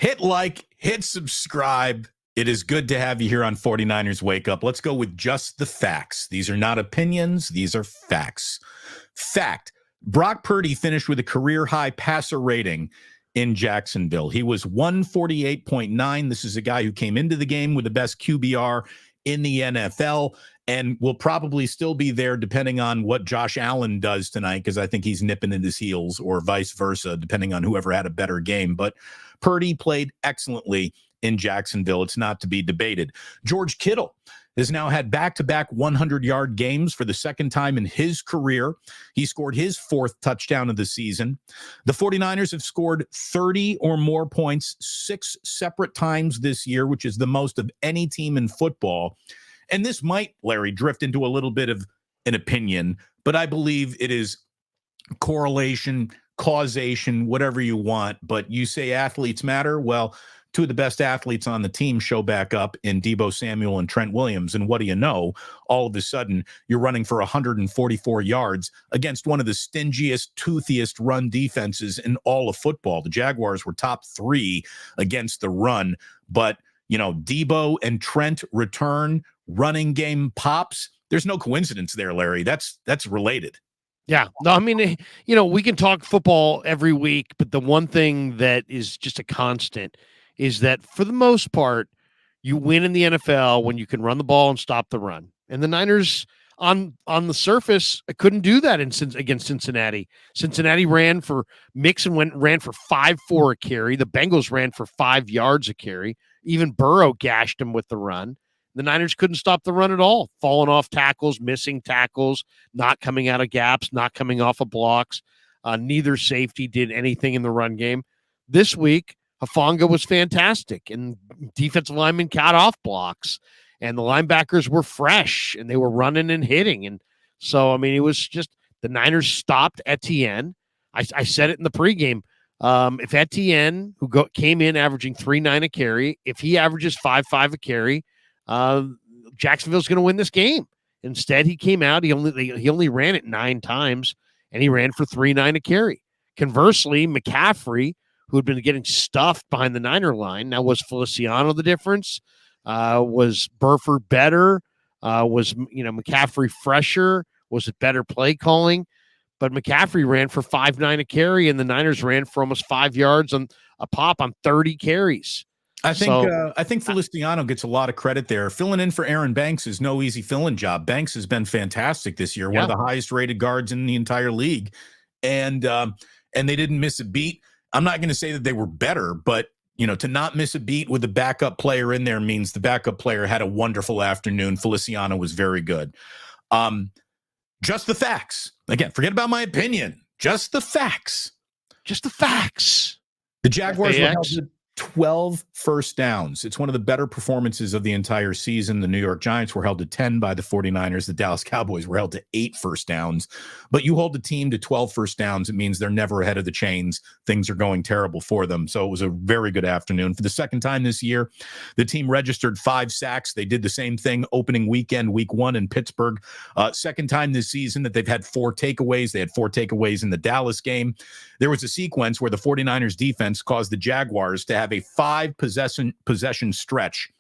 Hit like, hit subscribe. It is good to have you here on 49ers Wake Up. Let's go with just the facts. These are not opinions. These are facts. Fact, Brock Purdy finished with a career-high passer rating in Jacksonville. He was 148.9. This is a guy who came into the game with the best QBR in the NFL and will probably still be there depending on what Josh Allen does tonight, because I think he's nipping at his heels, or vice versa, depending on whoever had a better game. But Purdy played excellently in Jacksonville. It's not to be debated. George Kittle has now had back-to-back 100-yard games for the second time in his career. He scored his fourth touchdown of the season. The 49ers have scored 30 or more points 6 separate times this year, which is the most of any team in football. And this might, Larry, drift into a little bit of an opinion, but I believe it is correlation, causation, whatever you want. But you say athletes matter. Well, two of the best athletes on the team show back up in Deebo Samuel and Trent Williams. And what do you know? All of a sudden, you're running for 144 yards against one of the stingiest, toothiest run defenses in all of football. The Jaguars were top 3 against the run. But, Deebo and Trent return, running game pops. There's no coincidence there, Larry. That's related. Yeah. No, I mean, we can talk football every week, but the one thing that is just a constant is that for the most part, you win in the NFL when you can run the ball and stop the run. And the Niners on the surface couldn't do that against Cincinnati. Cincinnati ran for 5.4 a carry. The Bengals ran for 5 yards a carry. Even Burrow gashed them with the run. The Niners couldn't stop the run at all, falling off tackles, missing tackles, not coming out of gaps, not coming off of blocks. Neither safety did anything in the run game. This week, Hufanga was fantastic, and defensive linemen got off blocks, and the linebackers were fresh, and they were running and hitting. And so, it was just the Niners stopped Etienne. I said it in the pregame. If Etienne, who came in averaging 3.9 a carry, if he averages 5.5 a carry, Jacksonville's going to win this game. Instead, he came out. He only ran it 9 times, and he ran for 3.9 a carry. Conversely, McCaffrey, who had been getting stuffed behind the Niner line. Now, was Feliciano the difference? Was Burford better? Was McCaffrey fresher? Was it better play calling? But McCaffrey ran for 5.9 a carry, and the Niners ran for almost 5 yards on a pop on 30 carries. I think Feliciano gets a lot of credit there. Filling in for Aaron Banks is no easy filling job. Banks has been fantastic this year, one of the highest rated guards in the entire league, and they didn't miss a beat. I'm not going to say that they were better, but, to not miss a beat with the backup player in there means the backup player had a wonderful afternoon. Feliciano was very good. Just the facts. Again, forget about my opinion. Just the facts. Just the facts. The Jaguars were held to 12 first downs. It's one of the better performances of the entire season. The New York Giants were held to 10 by the 49ers. The Dallas Cowboys were held to 8 first downs. But you hold the team to 12 first downs, it means they're never ahead of the chains. Things are going terrible for them. So it was a very good afternoon. For the second time this year, the team registered 5 sacks. They did the same thing opening weekend, week 1 in Pittsburgh. Second time this season that they've had 4 takeaways. They had 4 takeaways in the Dallas game. There was a sequence where the 49ers defense caused the Jaguars to have a 5 possession stretch,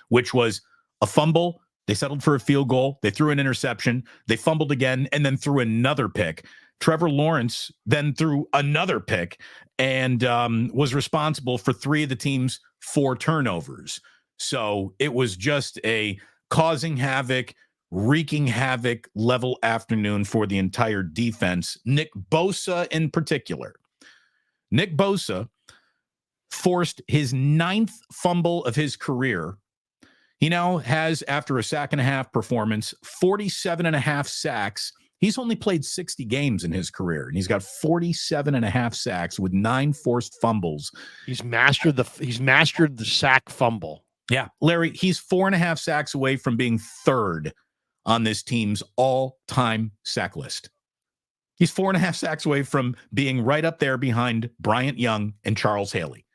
which was a fumble. They settled for a field goal. They threw an interception. They fumbled again and then threw another pick. Trevor Lawrence then threw another pick and was responsible for 3 of the team's 4 turnovers. So it was just a causing havoc, wreaking havoc level afternoon for the entire defense. Nick Bosa in particular. Nick Bosa forced his 9th fumble of his career. He now has, after a 1.5-sack performance, 47.5 sacks. He's only played 60 games in his career, and he's got 47.5 sacks with 9 forced fumbles. He's mastered the sack fumble. Yeah, Larry, he's 4.5 sacks away from being 3rd on this team's all-time sack list. He's 4.5 sacks away from being right up there behind Bryant Young and Charles Haley.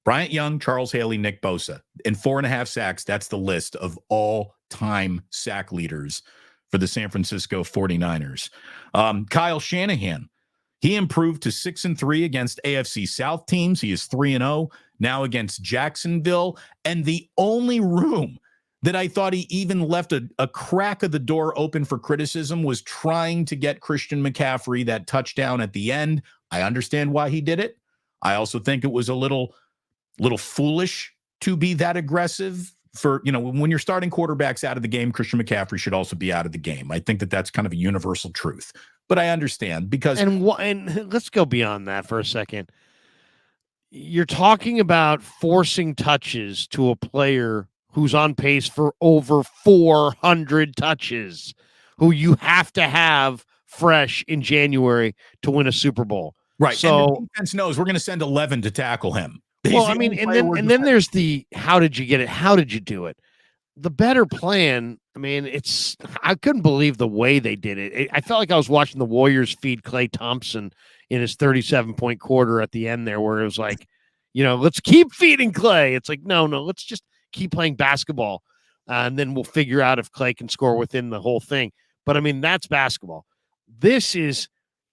Bryant Young, Charles Haley, Nick Bosa. In 4.5 sacks, that's the list of all-time sack leaders for the San Francisco 49ers. Kyle Shanahan, he improved to 6-3 against AFC South teams. He is 3-0 now against Jacksonville. And the only room that I thought he even left a crack of the door open for criticism was trying to get Christian McCaffrey that touchdown at the end. I understand why he did it. I also think it was a little foolish to be that aggressive. For, when you're starting quarterbacks out of the game, Christian McCaffrey should also be out of the game. I think that that's kind of a universal truth. But I understand because and let's go beyond that for a second. You're talking about forcing touches to a player who's on pace for over 400 touches, who you have to have fresh in January to win a Super Bowl. Right. So and the defense knows we're going to send 11 to tackle him. Well, I mean, and then there's the how did you get it? How did you do it? The better plan, I mean, I couldn't believe the way they did it. I felt like I was watching the Warriors feed Klay Thompson in his 37-point quarter at the end there, where it was like, let's keep feeding Klay. It's like, no, let's just keep playing basketball. And then we'll figure out if Klay can score within the whole thing. But I mean, that's basketball. This is,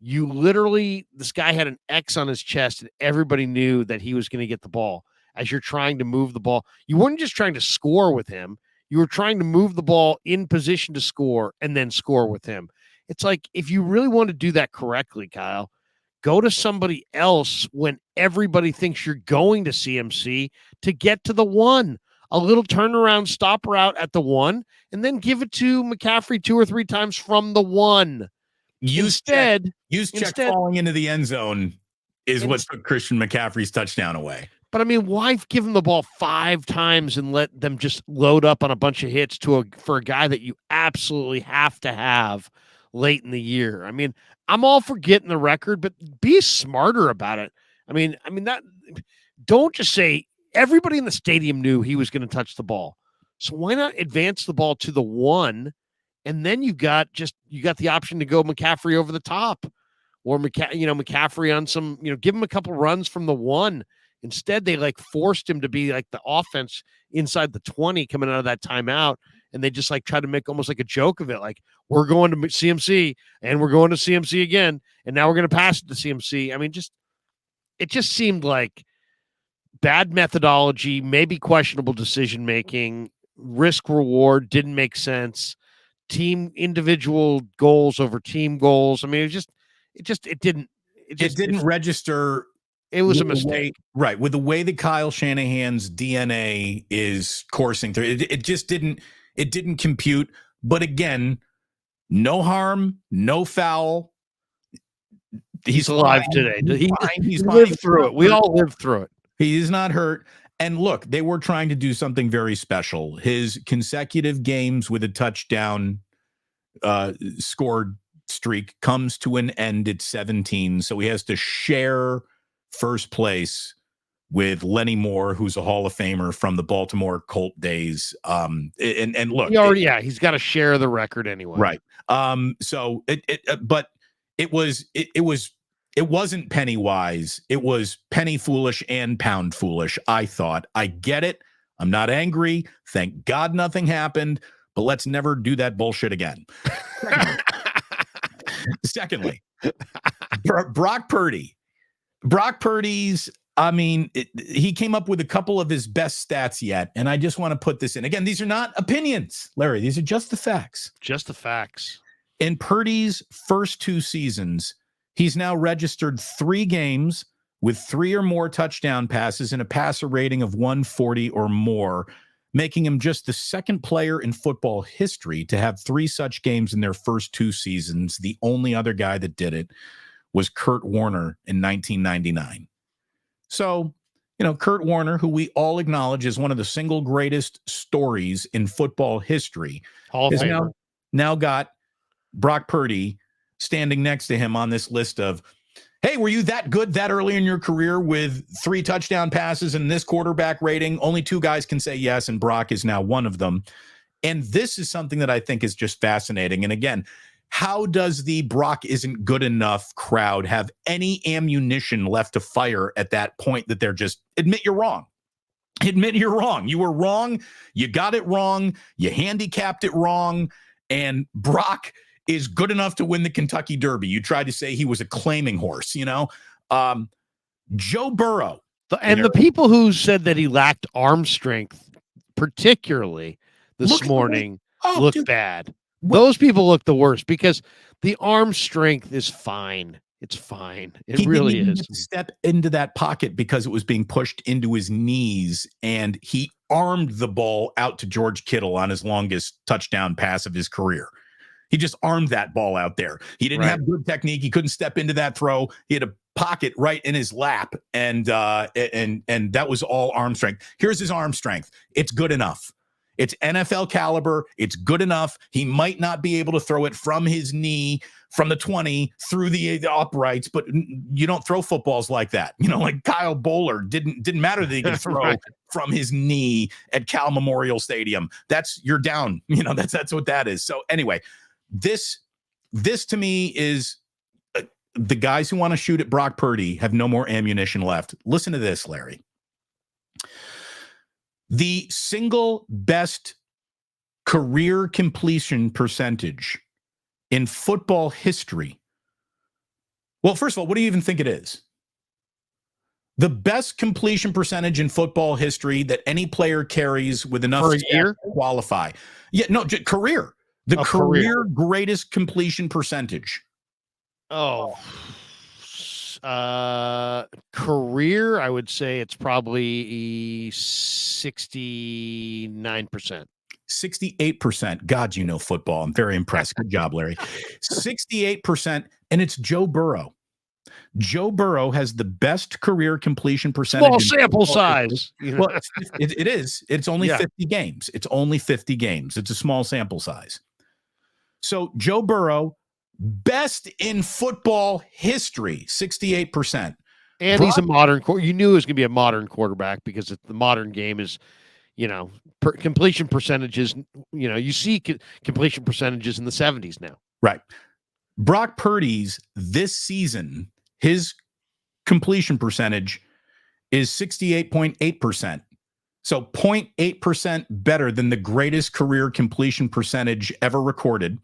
this guy had an X on his chest and everybody knew that he was going to get the ball as you're trying to move the ball. You weren't just trying to score with him. You were trying to move the ball in position to score and then score with him. It's like, if you really want to do that correctly, Kyle, go to somebody else when everybody thinks you're going to CMC to get to the one. A little turnaround stop route at the one, and then give it to McCaffrey 2 or 3 times from the one. Instead, falling into the end zone is what took Christian McCaffrey's touchdown away. But I mean, why give him the ball 5 times and let them just load up on a bunch of hits for a guy that you absolutely have to have late in the year? I mean, I'm all for getting the record, but be smarter about it. I mean that, don't just say everybody in the stadium knew he was going to touch the ball. So why not advance the ball to the one? And then you got the option to go McCaffrey over the top, or McCaffrey on some, give him a couple runs from the one. Instead, they forced him to be like the offense inside the 20 coming out of that timeout. And they just tried to make almost like a joke of it. Like, we're going to CMC and we're going to CMC again. And now we're going to pass it to CMC. I mean, it just seemed like bad methodology, maybe questionable decision-making, risk reward didn't make sense. Team individual goals over team goals. I mean, it didn't register. It was a mistake. Right. With the way that Kyle Shanahan's DNA is coursing through, it just didn't compute. But again, no harm, no foul. He's alive today. He's lived through it. We all lived through it. He is not hurt. And look, they were trying to do something very special. His consecutive games with a touchdown scored streak comes to an end at 17. So he has to share first place with Lenny Moore, who's a Hall of Famer from the Baltimore Colt days. And look, he's got to share the record anyway. Right. So it wasn't penny wise. It was penny foolish and pound foolish. I thought, I get it. I'm not angry. Thank God nothing happened, but let's never do that bullshit again. Secondly, Brock Purdy. Brock Purdy's, he came up with a couple of his best stats yet, and I just want to put this in. Again, these are not opinions, Larry. These are just the facts. Just the facts. In Purdy's first 2 seasons, he's now registered 3 games with 3 or more touchdown passes and a passer rating of 140 or more, making him just the second player in football history to have 3 such games in their first 2 seasons. The only other guy that did it was Kurt Warner in 1999. So, Kurt Warner, who we all acknowledge is one of the single greatest stories in football history, has now got Brock Purdy standing next to him on this list of, hey, were you that good that early in your career with 3 touchdown passes and this quarterback rating? Only 2 guys can say yes, and Brock is now one of them. And this is something that I think is just fascinating. And again, how does the Brock isn't good enough crowd have any ammunition left to fire at that point that they're just, admit you're wrong. Admit you're wrong. You were wrong. You got it wrong. You handicapped it wrong. And Brock is good enough to win the Kentucky Derby. You tried to say he was a claiming horse, Joe Burrow And the people who said that he lacked arm strength, particularly this morning, look bad. Those people look the worst because the arm strength is fine. It's fine. It really is. He didn't step into that pocket because it was being pushed into his knees, and he armed the ball out to George Kittle on his longest touchdown pass of his career. He just armed that ball out there. He didn't have good technique. He couldn't step into that throw. He had a pocket right in his lap, and that was all arm strength. Here's his arm strength. It's good enough. It's NFL caliber. It's good enough. He might not be able to throw it from his knee, from the 20 through the uprights, but you don't throw footballs like that. Like Kyle Bowler didn't matter that he could throw from his knee at Cal Memorial Stadium. You're down. That's what that is. So anyway, this to me is the guys who want to shoot at Brock Purdy have no more ammunition left. Listen to this, Larry. The single best career completion percentage in football history. Well, first of all, what do you even think it is? The best completion percentage in football history that any player carries with enough for a year to qualify. Yeah, no, career. The career greatest completion percentage. Oh, career, I would say it's probably 69%. 68%. God, you know football. I'm very impressed. Good job, Larry. 68%, and it's Joe Burrow. Joe Burrow has the best career completion percentage. Small sample size. Well, it is. It's only 50 games. It's only 50 games. It's a small sample size. So Joe Burrow, best in football history, 68%. And he's a modern. You knew it was going to be a modern quarterback because the modern game is, completion percentages. You see completion percentages in the 70s now. Right. Brock Purdy's this season, his completion percentage is 68.8%. So 0.8% better than the greatest career completion percentage ever recorded.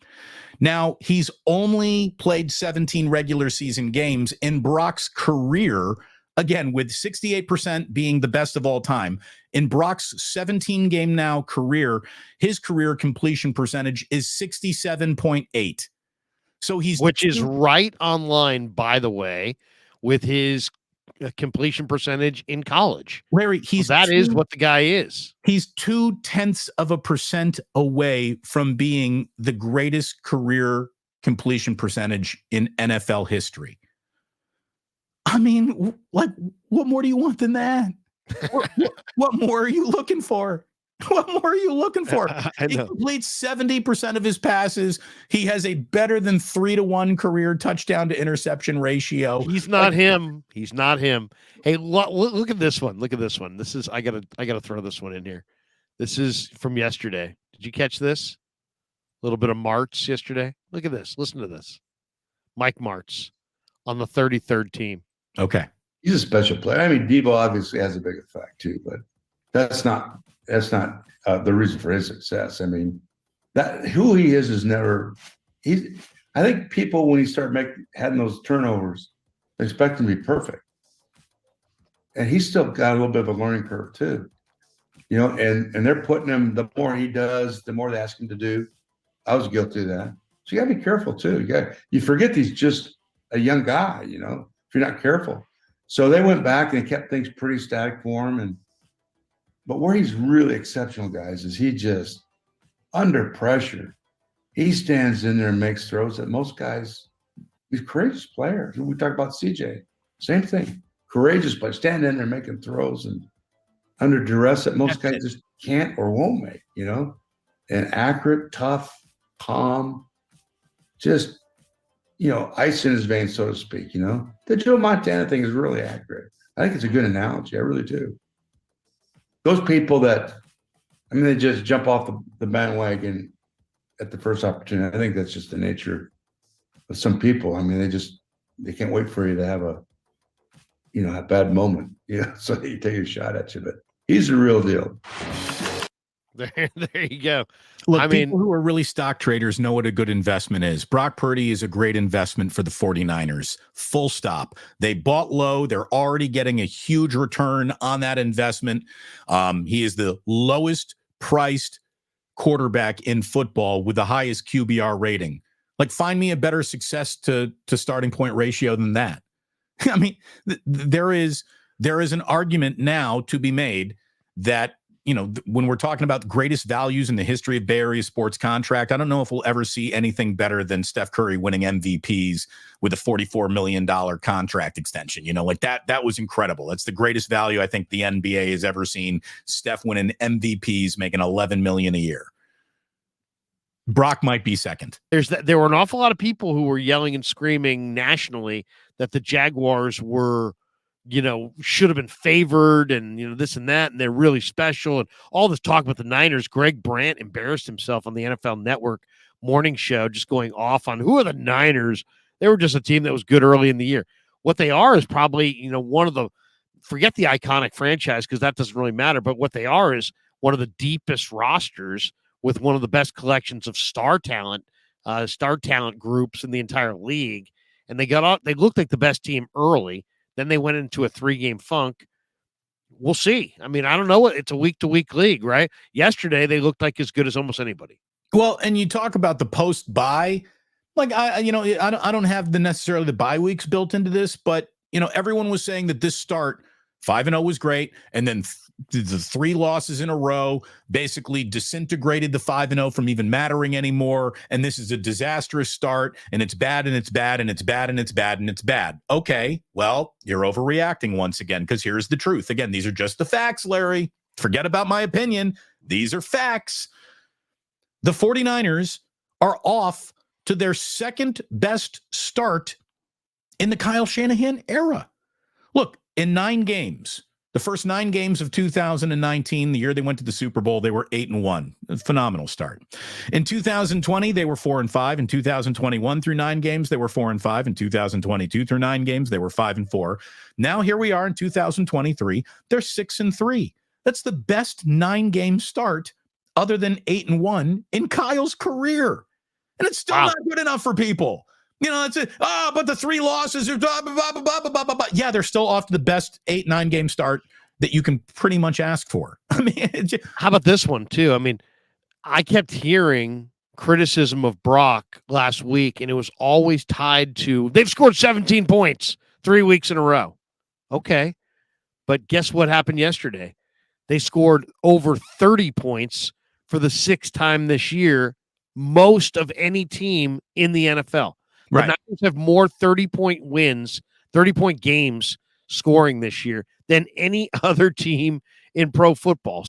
Now, he's only played 17 regular season games in Brock's career, again, with 68% being the best of all time. In Brock's 17-game now career, his career completion percentage is 67.8. So which is right on line, by the way, with his completion percentage in college. Larry, that is what the guy is. He's 0.2% away from being the greatest career completion percentage in NFL history. I mean, like, what more do you want than that? What more are you looking for? What more are you looking for? He completes 70% of his passes. He has a better than 3-to-1 career touchdown to interception ratio. He's not him. He's not him. Hey, look at this one. Look at this one. This is I gotta throw this one in here. This is from yesterday. Did you catch this? A little bit of Martz yesterday. Look at this. Listen to this. Mike Martz on the 33rd team. Okay. He's a special player. I mean, Debo obviously has a big effect too, but that's not the reason for his success. I mean, that who he is never. I think people when he started having those turnovers, they expect him to be perfect, and he's still got a little bit of a learning curve too. And they're putting him. The more he does, the more they ask him to do. I was guilty of that, so you got to be careful too. You forget he's just a young guy. If you're not careful, so they went back and kept things pretty static for him. But where he's really exceptional, guys, is he just under pressure. He stands in there and makes throws that most guys, he's a courageous player. We talk about CJ, same thing. Courageous player, standing in there making throws and under duress that most guys just can't or won't make, and accurate, tough, calm, just, ice in his veins, so to speak, The Joe Montana thing is really accurate. I think it's a good analogy. I really do. Those people they just jump off the bandwagon at the first opportunity. I think that's just the nature of some people. I mean, they can't wait for you to have a bad moment, so they take a shot at you. But he's the real deal. There you go. Look, I mean, people who are really stock traders know what a good investment is. Brock Purdy is a great investment for the 49ers. Full stop. They bought low. They're already getting a huge return on that investment. He is the lowest priced quarterback in football with the highest QBR rating. Like, find me a better success to starting point ratio than that. I mean, there is an argument now to be made that, when we're talking about the greatest values in the history of Bay Area sports contract, I don't know if we'll ever see anything better than Steph Curry winning MVPs with a $44 million contract extension. Like that was incredible. That's the greatest value I think the NBA has ever seen. Steph winning MVPs, making $11 million a year. Brock might be second. There were an awful lot of people who were yelling and screaming nationally that the Jaguars were, should have been favored and, this and that, and they're really special. And all this talk about the Niners. Greg Brandt embarrassed himself on the NFL Network morning show, just going off on who are the Niners. They were just a team that was good early in the year. What they are is probably, one of the, forget the iconic franchise because that doesn't really matter, but what they are is one of the deepest rosters with one of the best collections of star talent groups in the entire league. And they looked like the best team early. Then they went into a 3-game funk. We'll see. I mean, I don't know. It's a week-to-week league, right? Yesterday, they looked like as good as almost anybody. Well, and you talk about the post-bye. Like, I don't have necessarily the bye weeks built into this, but, everyone was saying that this start, 5-0 was great, and then the 3 losses in a row basically disintegrated the 5-0 from even mattering anymore. And this is a disastrous start, and it's bad, and it's bad, and it's bad, and it's bad, and it's bad. Okay, well, you're overreacting once again, because here's the truth. Again, these are just the facts, Larry. Forget about my opinion. These are facts. The 49ers are off to their second best start in the Kyle Shanahan era. Look, in 9 games, the first 9 games of 2019, the year they went to the Super Bowl, they were 8-1. A phenomenal start. In 2020, they were 4-5. In 2021, through 9 games, they were 4-5. In 2022, through 9 games, they were 5-4. Now here we are in 2023. They're 6-3. That's the best 9-game start other than 8-1 in Kyle's career. And it's still not good enough for people. That's it. But the 3 losses are blah, blah, blah, blah, blah, blah, blah. Yeah, they're still off to the best 8-9 game start that you can pretty much ask for. I mean, how about this one too? I mean, I kept hearing criticism of Brock last week, and it was always tied to they've scored 17 points 3 weeks in a row. Okay, but guess what happened yesterday? They scored over 30 points for the 6th time this year, most of any team in the NFL. The Niners have more 30-point wins, 30-point games scoring this year than any other team in pro football.